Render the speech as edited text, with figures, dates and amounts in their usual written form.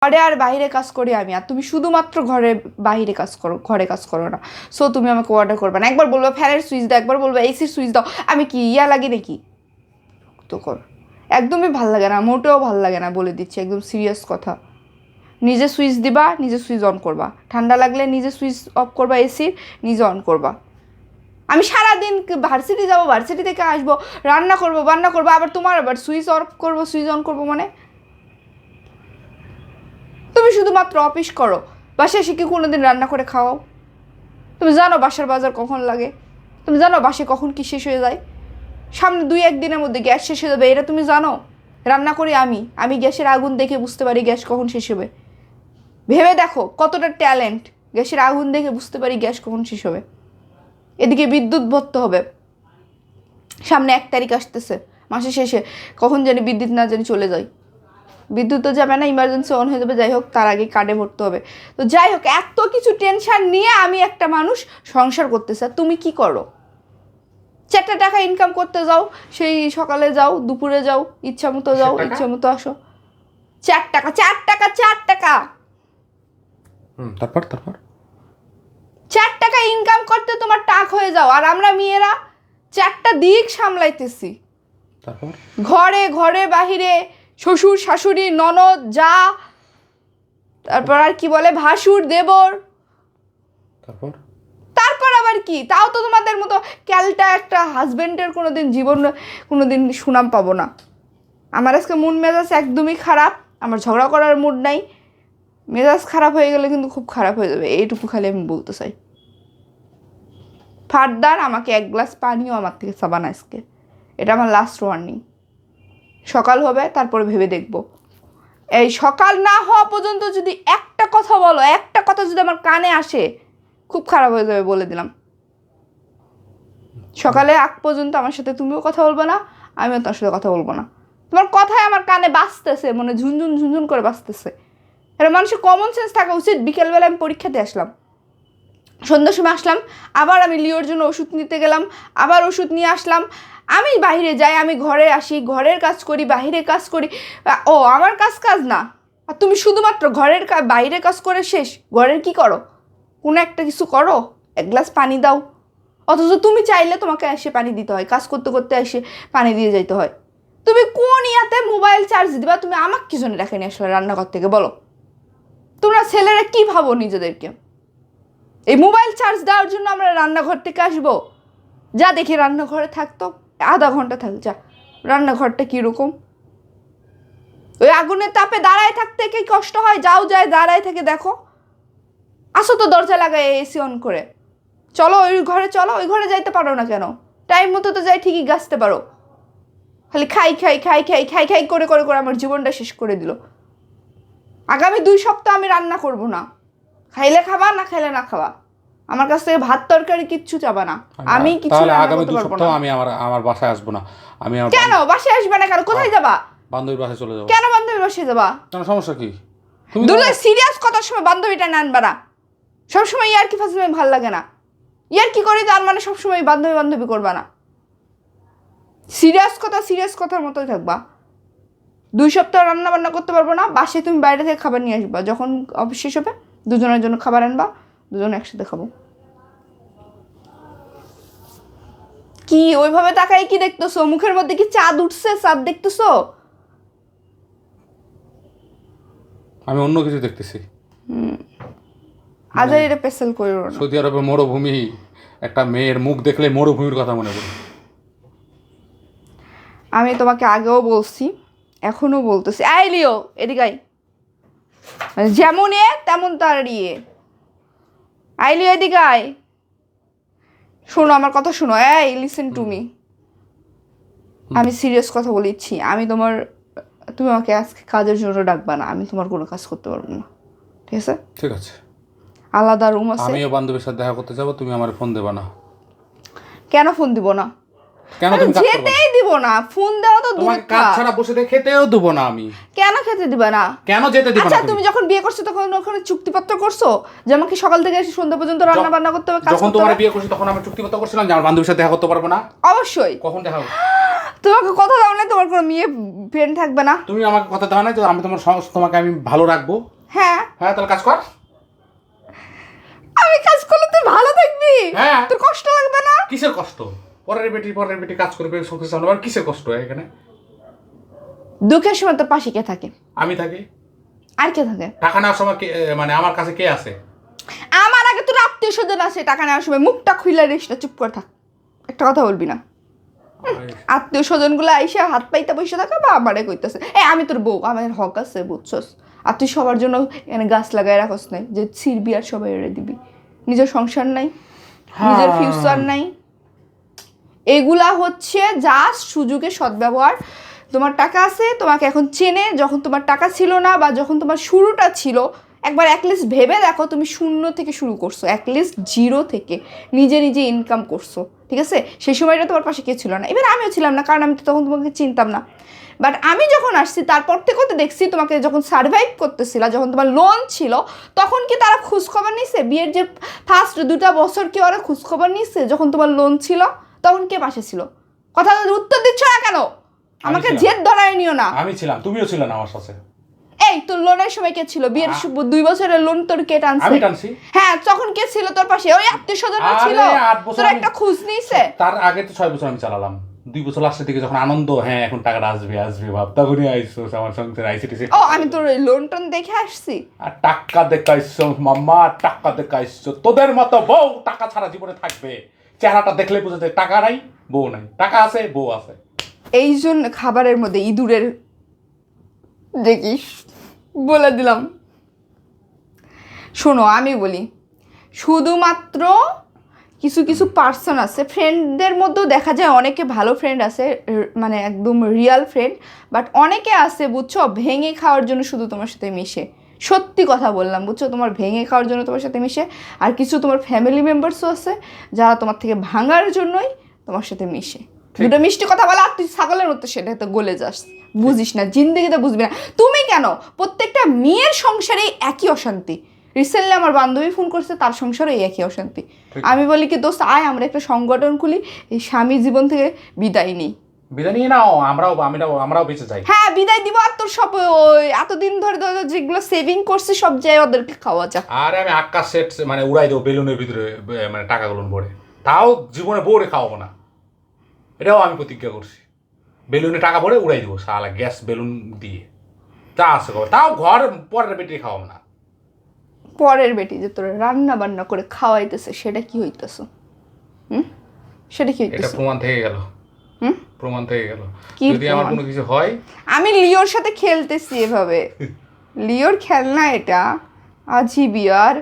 ঘরে আর বাইরে কাজ করি আমি, আর তুমি শুধুমাত্র বাইরে কাজ করো, ঘরে কাজ করো না। সো তুমি আমাকে অর্ডার করবে না, একবার বলবো ফ্যানের সুইচ দাও, একবার বলবো এসির সুইচ দাও, আমি কি ইয়া লাগি নাকি? তো কর, একদমই ভাল লাগে না, মোটেও ভাল লাগে না, বলে দিচ্ছি একদম সিরিয়াস কথা। নিজে সুইচ দিবা, নিজে সুইচ অন করবা, ঠান্ডা লাগলে নিজে সুইচ অফ করবা, এসির নিজে অন করবা। আমি সারাদিন ভার্সিটি যাবো, ভার্সিটি থেকে আসবো, রান্না করবো, আবার তোমার আবার সুইচ অফ করবো, সুইচ অন করবো, মানে তুমি শুধুমাত্র অফিস করো, বাসায় এসে কি কোনোদিন রান্না করে খাওয়াও? তুমি জানো বাসার বাজার কখন লাগে? তুমি জানো বাসায় কখন কি শেষ হয়ে যায়? সামনে 2-1 দিনের মধ্যে গ্যাস শেষ হয়ে যাবে, এটা তুমি জানো? রান্না করি আমি গ্যাসের আগুন দেখে বুঝতে পারি গ্যাস কখন শেষ হবে। ভেবে দেখো কতটা ট্যালেন্ট, গ্যাসের আগুন দেখে বুঝতে পারি গ্যাস কখন শেষ হবে। এদিকে বিদ্যুৎ ভরতে হবে, সামনে 1 তারিখ আসতেছে, মাসের শেষে কখন জানি বিদ্যুৎ না জানি চলে যায়। বিদ্যুৎ তো যাবে না, ইমার্জেন্সি অন হয়ে যাবে, যাই হোক তার আগে কার্ডে ভরতে হবে। তো যাই হোক, এত কিছু টেনশন নিয়ে আমি একটা মানুষ সংসার করতেছি, আর তুমি কি করো? 4টা টাকা ইনকাম করতে যাও, সেই সকালে যাও, দুপুরে যাও, ইচ্ছা মতো যাও, ইচ্ছা মতো আসো। 4 টাকা, 4 টাকা, 4 টাকা, তারপর 4 টাকা ইনকাম করতে তোমার টাক হয়ে যাও, আর আমরা মেয়েরা 4টা দিক সামলাইতেছি। তারপর ঘরে ঘরে বাহিরে, শ্বশুর শাশুড়ি ননদ যা, তারপর আর কি বলে ভাসুর দেবর, তারপর আবার কি, তাও তো তোমাদের মতো ক্যালটা একটা হাজবেন্ডের কোনোদিন সুনাম পাবো না। আমার আজকে মন মেজাজ একদমই খারাপ, আমার ঝগড়া করার মুড নাই, মেজাজ খারাপ হয়ে গেলে কিন্তু খুব খারাপ হয়ে যাবে, এইটুকু খালি আমি বলতে চাই। ফারদার আমাকে 1 গ্লাস পানিও আমার থেকে চাবা না আজকে, এটা আমার লাস্ট ওয়ার্নিং। সকাল হবে তারপরে ভেবে দেখব। এই সকাল না হওয়া পর্যন্ত যদি একটা কথা বলো, একটা কথা যদি আমার কানে আসে, খুব খারাপ হয়ে যাবে, বলে দিলাম। সকালে আগ পর্যন্ত আমার সাথে তুমিও কথা বলবে না, আমিও তোমার সাথে কথা বলবো না। তোমার কথাই আমার কানে বাজতেছে, মানে ঝুনঝুন ঝুনঝুন করে বাজতেছে। এটা মানুষের কমন সেন্স থাকা উচিত। বিকেলবেলা আমি পরীক্ষাতে আসলাম, সন্ধ্যার সময় আসলাম, আবার আমি লিওর জন্য ওষুধ নিতে গেলাম, আবার ওষুধ নিয়ে আসলাম। আমি বাইরে যাই, আমি ঘরে আসি, ঘরের কাজ করি, বাইরে কাজ করি। ও আমার কাজ না, আর তুমি শুধুমাত্র বাইরে কাজ করে শেষ, ঘরের কি করো? কোনো একটা কিছু করো, 1 গ্লাস পানি দাও। অথচ তুমি চাইলে তোমাকে এসে পানি দিতে হয়, কাজ করতে করতে এসে পানি দিয়ে যাইতে হয়। তুমি কোন ইয়াতে মোবাইল চার্জ দিবা? তুমি আমাকে কি জন্য রেখে নিয়ে আসলে রান্নাঘর থেকে, বলো? তোমরা ছেলেরা কি ভাবো নিজেদেরকে? এই মোবাইল চার্জ দেওয়ার জন্য আমরা রান্নাঘর থেকে আসবো? যা দেখি রান্নাঘরে থাকতো, আধা ঘন্টা থাক, যা। রান্নাঘরটা কীরকম? ওই আগুনের তাপে দাঁড়ায় থাকতে কি কষ্ট হয়? যাও, যায় দাঁড়ায় থেকে দেখো। আসো তো দরজা লাগায় এসি অন করে, চলো ওই ঘরে, চলো ওই ঘরে যাইতে পারো না কেন? টাইম মতো তো যাই ঠিকই গাছতে পারো, খালি খাই খাই খাই খাই খাই খাই করে করে করে আমার জীবনটা শেষ করে দিল। আগামী 2 সপ্তাহ আমি রান্না করব না, খাইলে খাবা, না খাইলে না খাওয়া। আমার কাছ থেকে ভাত তরকারি কিচ্ছু চাবা না, আমি কিছু আগামী 2 সপ্তাহ আমি আমার বাসায় আসবো না। আমি কেন বাসায় আসবে না? কেন কোথায় যাবা? বান্ধবীর বাসায় চলে যাবো। কেন বান্ধবীর বাসায় যাবা? কেন, সমস্যা কি? দুলে সিরিয়াস কথার সময় বান্ধবীটা আনবা না। সবসময় ইয়ার কি ফাজলামি ভাল লাগে না। ইয়ার কি করি তার মানে সবসময় বান্ধবী করবা না। সিরিয়াস কথার মতোই থাকবা। 2 সপ্তাহ রান্না বান্না করতে পারবো না, বাসায় তুমি বাইরে থেকে খাবার নিয়ে আসবা, যখন অফিস শেষ হবে দুজনের জন্য খাবার আনবা, দুজনে একসাথে খাবো। কি ওইভাবে তাকাই কি দেখতেছো? মুখের মধ্যে কি চাঁদ উঠছে? চাঁদ দেখতেছো? আমি অন্য কিছু দেখতেছি। আজ এটা পেশাল করো না। সৌদি আরবে মরুভূমি, একটা মেয়ের মুখ দেখলে মরুভূমির কথা মনে পড়ে। আমি তোমাকে আগেও বলছি, এখনো বলতেছি, আই লিও এদিকে আই, যেমন এ তেমন তার ইয়ে। আই লিও এদিকে আই, শোনো আমার কথা শোনো, এই লিসেন টু মি। আমি সিরিয়াস কথা বলেছি, তুমি আমাকে আজকে কাজের জন্য ডাকবা না, আমি তোমার কোনো কাজ করতে পারবো না, ঠিক আছে? ঠিক আছে, আলাদা রুম আছে। আমিও বান্ধবীর সাথে দেখা করতে যাব, তুমি আমার ফোন দেবা না। কেন ফোন দিব না? কেন তুমি কাজ করবে? যেতেই দিব না, ফোন দেওয়া তো দূর। তোমাকে কাজ ছাড়া বসে থেকে খেতেও দেব না আমি। কেন খেতে দিবা না? কেন যেতে দিবা না? আচ্ছা তুমি যখন বিয়ে করছো তখন ওখানে চুক্তিপত্র করছো যে আমাকে সকাল থেকে এসে সন্ধ্যা পর্যন্ত রান্না বান্না করতে হবে, কাজ করতে হবে? যখন তোমার বিয়ে করছি তখন আমি চুক্তিপত্র করছিলাম যে আমার বান্ধবীর সাথে দেখা করতে পারবো না। অবশ্যই। কখন দেখা হবে? তোমাকে কথা দাও না তোমার কোনো মেয়ে ফ্রেন্ড থাকবে না? তুমি আমাকে কথা দাও না যে আমি তোমাকে আমি ভালো রাখবো, হ্যাঁ হ্যাঁ তাহলে কাজ কর। আমি কাজ করলে তুই ভালো থাকবি, হ্যাঁ। তোর কষ্ট লাগবে না। কিসের কষ্ট? পরের বেটি কাজ করবে সংসার চালাবে, আর কিসের কষ্ট এখানে? দুঃখের সময় তোর পাশে কে থাকে? আমি থাকি। আর কে থাকে? টাকা নেওয়ার সময় মানে আমার কাছে কে আছে? আমার আগে তোর আত্মীয় স্বজন আসে টাকা নেওয়ার সময়, মুখটা খুইলা রেস না, চুপ করে থাক, একটা কথা বলবি না। আত্মীয় স্বজন গুলো আইসা হাত পাইতে বসে থাকা বা আমারে কইতেছে আমি তোর বউ, আমার হক আছে বুঝছস। আর তুই সবার জন্য এখানে গাছ লাগাই রাখস নাই যে ছিড়বি আর সবাই এড়ে দিবি। নিজের সংসার নাই, নিজের ফিউচার নাই। এগুলা হচ্ছে জাস্ট সুযোগের সদ্ব্যবহার। তোমার টাকা আছে, তোমাকে এখন চেনে, যখন তোমার টাকা ছিল না বা যখন তোমার শুরুটা ছিল, একবার অ্যাটলিস্ট ভেবে দেখো তুমি শূন্য থেকে শুরু করছো, অ্যাটলিস্ট জিরো থেকে নিজে নিজে ইনকাম করছো, ঠিক আছে? সেই সময়টা তোমার পাশে কেউ ছিল না, এবার আমিও ছিলাম না, কারণ আমি তো তখন তোমাকে চিনতাম না। বাট আমি যখন আসছি তারপর থেকে তো দেখছি তোমাকে যখন সার্ভাইভ করতেছিল, যখন তোমার লোন ছিল, তখন কি তারা খোঁজখবর নিছে? বিয়ের যে ফার্স্ট 2টা বছর কি ওরা খোঁজখবর নিচ্ছে? যখন তোমার লোন ছিল তখন কে পাশে ছিল? কথা উত্তর দিচ্ছ না কেন? আমাকে জেদ ধরায় নিও না। আমি ছিলাম, তুমিও ছিল না আমার সাথে। এই তোর লোনের সময় কে ছিল? বিয়ের 2 বছরের লোন তোর কে টানছে? আমি টানছি। হ্যাঁ, তখন কে ছিল তোর পাশে? ওই আত্মীয় স্বজনরা ছিল? 8 বছর তোর একটা খোঁজ নিছে? তার আগে তো 6 বছর আমি চালালাম। 2 বছর লাস্টের দিকে যখন আনন্দ, হ্যাঁ এখন টাকাটা আসবে ভাব, তখনই আইসো আমার সংসারে আইসিটিসি। ও আমি তোর লোন টোন দেখে আসছি। আর টাকা দেখাইছো মাম্মা, টাকা দেখাইছো। তোদের মতো বউ টাকা ছাড়া জীবনে থাকবে? চেহারাটা দেখলে বুঝা যায় টাকা নাই, বউ নাই। টাকা আছে, বউ আছে। এই জন্য খাবারের মধ্যে ইঁদুরের দেখিস, বলে দিলাম। শোনো আমি বলি, শুধুমাত্র কিছু কিছু পার্সন আছে, ফ্রেন্ডদের মধ্যেও দেখা যায় অনেকে ভালো ফ্রেন্ড আছে, মানে একদম রিয়াল ফ্রেন্ড, বাট অনেকে আছে বুঝছো ভেঙে খাওয়ার জন্য শুধু তোমার সাথে মিশে। সত্যি কথা বললাম বুঝছো, তোমার ভেঙে খাওয়ার জন্য তোমার সাথে মিশে। আর কিছু তোমার ফ্যামিলি মেম্বার্সও আছে যারা তোমার থেকে ভাঙার জন্যই তোমার সাথে মিশে। দুটো মিষ্টি কথা বলা আর তুই ছাগলের মতো সেটা তো গলে যাস, বুঝিস না, জিন্দগিতে বুঝবি না। তুমি কেন? প্রত্যেকটা মেয়ের সংসারেই একই অশান্তি। রিসেন্টলি আমার বান্ধবী ফোন করছে, তার সংসারে একই অশান্তি। আমি বলি কি দোস্ত আয় আমরা একটা সংগঠন খুলি, এই স্বামী জীবন থেকে বিদায় নিই। বিদায় নিয়ে নাও, আমরাও বেঁচে যাই। হ্যাঁ বিদায় দিব, আর তোর সব ওই এতদিন ধরে যেগুলো সেভিং করছে সব যায় ওদেরকে খাওয়া যা। আর আমি আকাশ সেট মানে উড়াই দেবো বেলুনের ভিতরে, মানে টাকাগুলো ভরে। তাও জীবনে বউরে খাওয়াবো না, এটাও আমি প্রতিজ্ঞা করছি। বেলুনে টাকা ভরে উড়াই দেবো, শালা গ্যাস বেলুন দিয়ে যা আছে খবর। তাও ঘর পরের বেটি খাওয়াবো না। পরের বেটি যে তোর রান্না বান্না করে খাওয়াইতেছে সেটা কি হইতেছে? সেটা কি এটা হইতেছে? প্রমাণ থেকে গেল। হুম? প্রমাণ থেকে গেল। কি যদি আমার প্রমাণ? কোনো কিছু হয়, আমি লিওর সাথে খেলতেছি এভাবে, লিওর খেলনা এটা, আজই বিয়ার